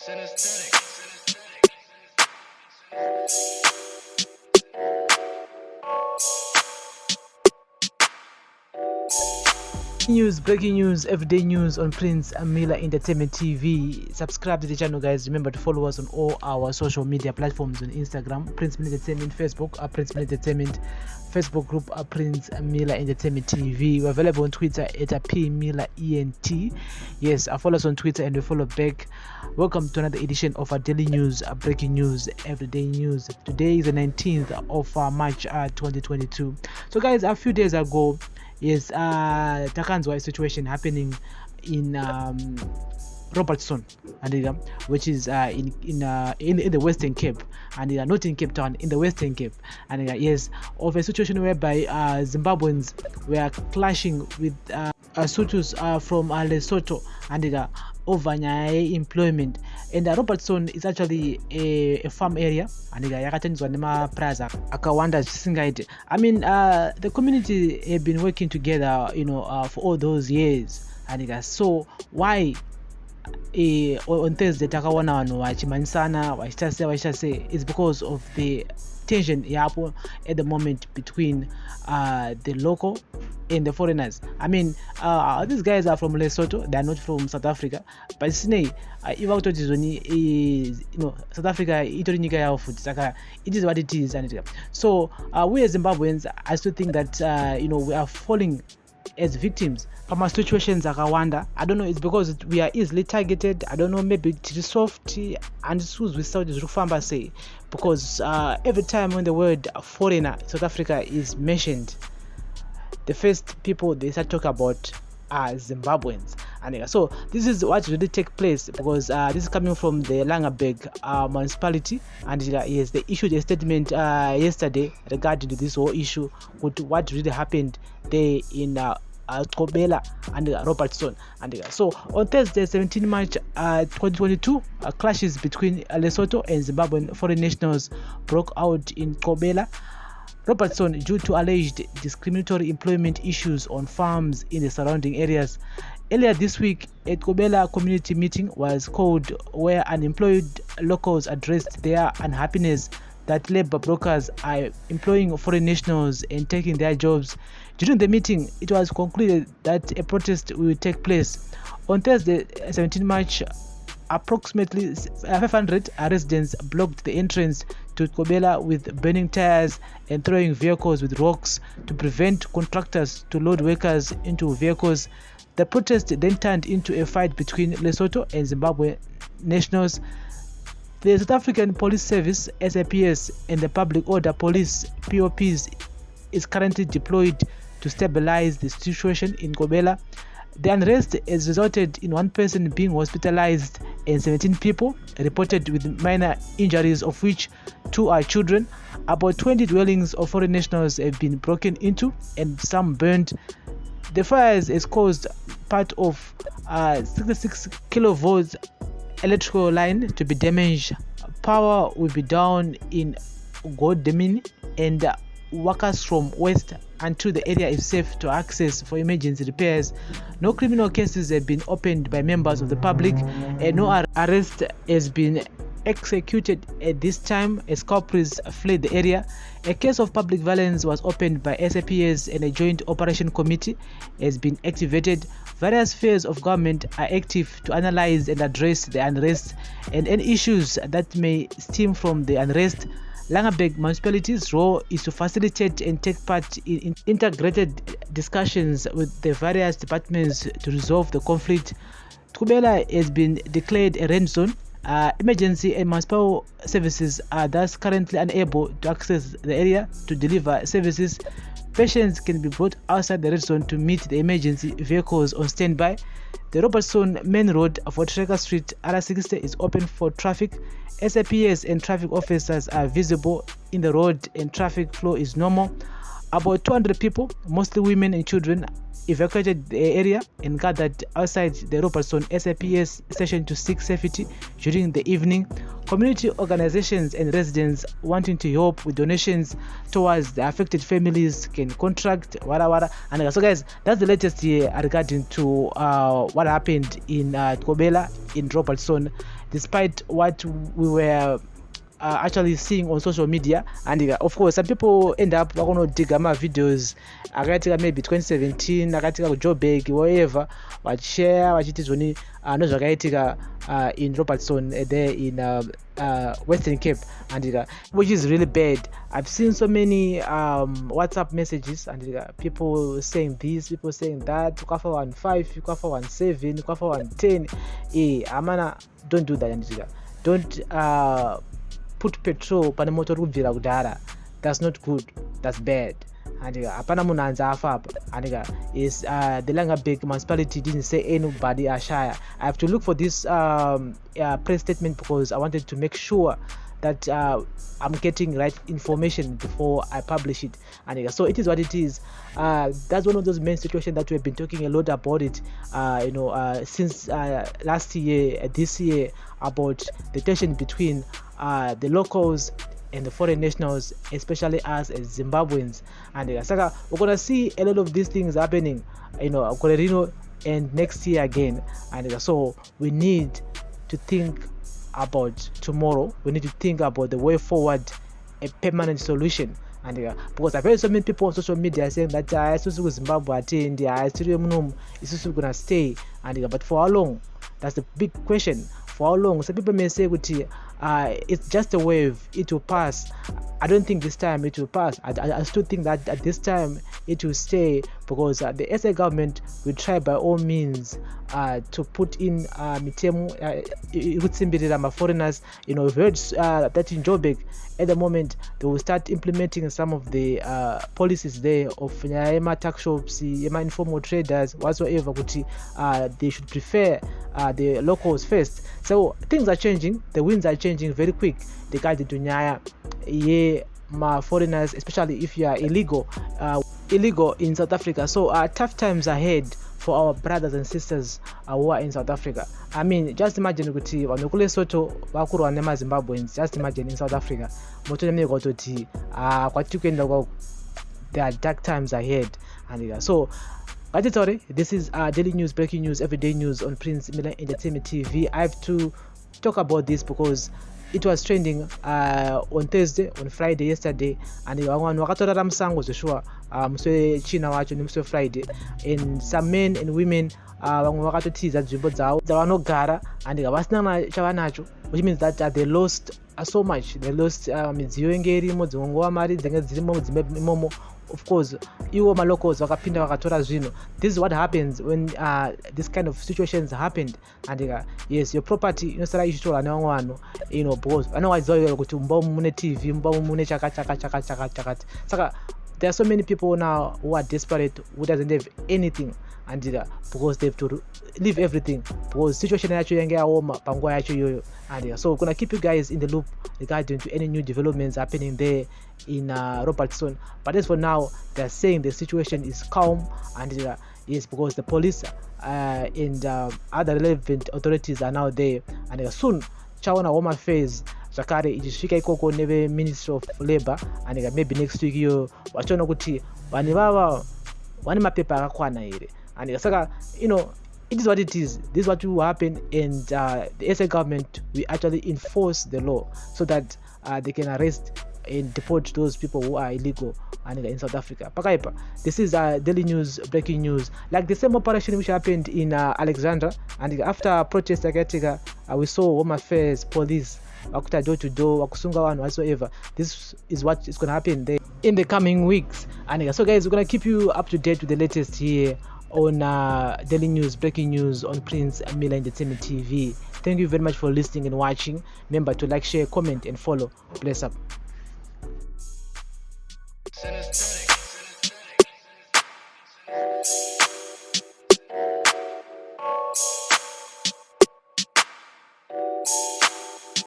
Breaking news, everyday news on Prince Nkqubela Entertainment TV. Subscribe to the channel, guys. Remember to follow us on all our social media platforms on Instagram, Prince Nkqubela Entertainment, Facebook, Prince Nkqubela Entertainment, Facebook group, Prince Nkqubela Entertainment TV. We're available on Twitter at PNkqubelaENT. Yes, follow us on Twitter and we follow back. Welcome to another edition of our daily news, breaking news, everyday news. Today is the 19th of March 2022. So, guys, a few days ago, yes, takanzwa a situation happening in Robertson, and which is in the Western Cape, and not in Cape Town, in the Western Cape, and yes, of a situation whereby Zimbabweans were clashing with Sothos from Lesotho, and over employment. And Robertson is actually a farm area, and yakatenzwa nema praza akawanda singaite. I mean, the community have been working together, for all those years, and so why on Thursday takawana vanhu vachimanyisana vachitase is because of the tension yapo at the moment between the local and the foreigners. I mean, these guys are from Lesotho, they are not from South Africa, but South Africa it is what it is. So we as Zimbabweans, I still think that we are falling as victims from our situations akawanda. I don't know, it's because we are easily targeted. I don't know, maybe it's soft and schools without Rufamba say, because every time when the word foreigner South Africa is mentioned, the first people they start talking about are Zimbabweans. And so this is what really take place, because this is coming from the Langeberg municipality, and yes, they issued a statement yesterday regarding this whole issue with what really happened there in Nkqubela and Robertson. And so on Thursday, 17 March 2022, clashes between Lesotho and Zimbabwean foreign nationals broke out in Nkqubela, Robertson, due to alleged discriminatory employment issues on farms in the surrounding areas. Earlier this week, a Nkqubela community meeting was called where unemployed locals addressed their unhappiness that labor brokers are employing foreign nationals and taking their jobs. During the meeting, it was concluded that a protest will take place. On Thursday, 17 March, approximately 500 residents blocked the entrance to Nkqubela with burning tires and throwing vehicles with rocks to prevent contractors to load workers into vehicles. The protest then turned into a fight between Lesotho and Zimbabwe nationals. The South African Police Service, SAPS, and the Public Order Police, POPs, is currently deployed to stabilize the situation in Nkqubela. The unrest has resulted in one person being hospitalized and 17 people reported with minor injuries, of which 2 are children. About 20 dwellings of foreign nationals have been broken into and some burned. The fires has caused part of 66 kilovolts electrical line to be damaged. Power will be down in Godemini, and workers from west until the area is safe to access for emergency repairs. No criminal cases have been opened by members of the public, and no arrest has been executed at this time as culprits fled the area. A case of public violence was opened by SAPS, and a joint operation committee has been activated. Various spheres of government are active to analyze and address the unrest and any issues that may stem from the unrest. Langeberg municipality's role is to facilitate and take part in integrated discussions with the various departments to resolve the conflict. Nkqubela has been declared a red zone. Emergency and municipal services are thus currently unable to access the area to deliver services. Patients can be brought outside the red zone to meet the emergency vehicles on standby. The Robertson Main Road for Tracker Street R60 is open for traffic. SAPS and traffic officers are visible in the road and traffic flow is normal. About 200 people, mostly women and children, evacuated the area and gathered outside the Robertson SAPS station to seek safety during the evening. Community organizations and residents wanting to help with donations towards the affected families can contract wara. And so guys, that's the latest here regarding to what happened in Nkqubela in Robertson. despite what we were actually seeing on social media. And of course some people end up vakunodiga videos akaitika maybe 2017 akaitika kujoburg wherever vachishare vachiti zvoni nozvakaitika in Robertson there in Western Cape, and which is really bad. I've seen so many WhatsApp messages and people saying this, people saying that, ukafa 15, ukafa 17, ukafa 10. Amana, don't do that, and don't put petrol pane moto kubvira kudhara. That's not good, that's bad. And apana munhu anza afa apa. And is the Langabek municipality didn't say anybody ashaya. I have to look for this press statement because I wanted to make sure that I'm getting right information before I publish it. And so it is what it is. That's one of those main situations that we've been talking a lot about it since last year, this year, about the tension between the locals and the foreign nationals, especially us as Zimbabweans. And saka we're gonna see a lot of these things happening, and next year again. And so we need to think about tomorrow. We need to think about the way forward, a permanent solution. And because I've heard so many people on social media saying that Zimbabwe attend, is gonna stay. And but for how long? That's the big question. For how long? Some people may say it's just a wave, it will pass. I don't think this time it will pass. I still think that at this time it will stay, because the SA government will try by all means to put in mitemu foreigners. We've heard that in Joburg at the moment they will start implementing some of the policies there of tax shops, informal traders, whatsoever. They should prefer the locals first. So things are changing, the winds are changing very quick. The guy to Nyaya, my foreigners, especially if you are illegal in South Africa. So tough times ahead for our brothers and sisters who are in South Africa. I mean, just imagine Lesotho vakurwa nemaZimbabweans. Just imagine in South Africa. There are dark times ahead. And so this is daily news, breaking news, everyday news on Prince Miller Entertainment TV. I have to talk about this because it was trending on Thursday, on Friday, yesterday, and wakatora msango Joshua muswe China wacho muswe Friday, and some men and women wakatotiza nzvimbo dzavo dzavanogara and vasina chavanacho, which means that they lost so much. They lost midziyo inge irimo, dzingongova mari dzinenge dzirimo mudzimba imomo. Of course, iwo malocals vakapinda vakatora zvinhu. This is what happens when this kind of situations happened. And yes, your property inosara ichitorwa nevamwe vanhu, because vanowadziwa kuti mumba umu mune TV, mumba umu mune chakati. Saka there are so many people now who are desperate, who doesn't have anything, and because they have to leave everything because situation yacho yange yaoma panguva yacho iyoyo. And so we're gonna keep you guys in the loop regarding to any new developments happening there in Robertson. But as for now, they're saying the situation is calm, and yes, because the police and other relevant authorities are now there. And soon chaona home affairs zvakare ichisvika ikoko neve Ministry of Labor, and maybe next week iyo vachiona kuti vanhu vava vane mapepa akakwana here. And saka it is what it is. This is what will happen, and the SA government will actually enforce the law so that they can arrest and deport those people who are illegal in South Africa. Pakaipa, this is daily news, breaking news. Like the same operation which happened in Alexandra, and after protest we saw Home Affairs, police, wakuta door to door, wakusunga one whatsoever. This is what is going to happen there in the coming weeks. And so guys, we're going to keep you up to date with the latest here on daily news, breaking news on Prince Miller Entertainment TV. Thank you very much for listening and watching. Remember to like, share, comment, and follow. Bless up. Synesthetic.